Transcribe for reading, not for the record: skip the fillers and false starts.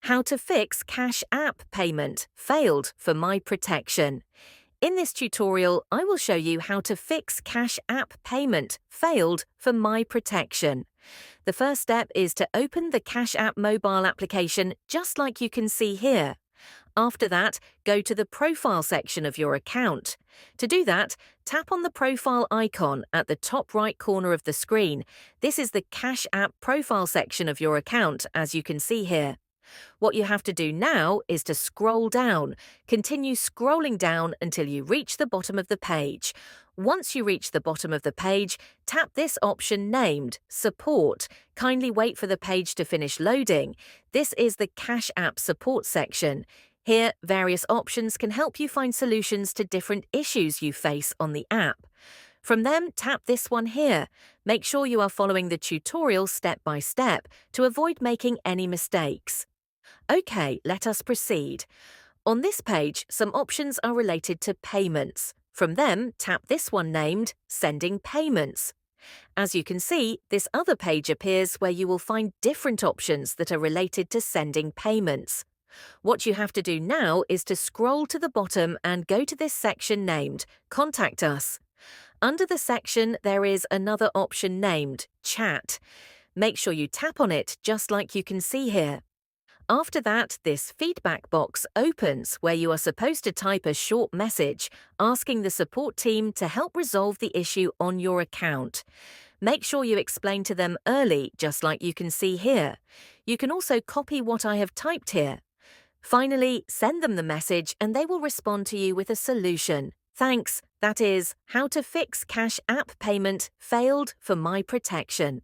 How to fix Cash App payment failed for My Protection. In this tutorial, I will show you how to fix Cash App payment failed for My Protection. The first step is to open the Cash App mobile application just like you can see here. After that, go to the Profile section of your account. To do that, tap on the profile icon at the top right corner of the screen. This is the Cash App profile section of your account, as you can see here. What you have to do now is to scroll down. Continue scrolling down until you reach the bottom of the page. Once you reach the bottom of the page, tap this option named Support. Kindly wait for the page to finish loading. This is the Cash App Support section. Here, various options can help you find solutions to different issues you face on the app. From them, tap this one here. Make sure you are following the tutorial step by step to avoid making any mistakes. OK, let us proceed. On this page, some options are related to payments. From them, tap this one named Sending Payments. As you can see, this other page appears where you will find different options that are related to sending payments. What you have to do now is to scroll to the bottom and go to this section named Contact Us. Under the section, there is another option named Chat. Make sure you tap on it just like you can see here. After that, this feedback box opens where you are supposed to type a short message asking the support team to help resolve the issue on your account. Make sure you explain to them early, just like you can see here. You can also copy what I have typed here. Finally, send them the message and they will respond to you with a solution. Thanks. That is how to fix Cash App payment failed for My Protection.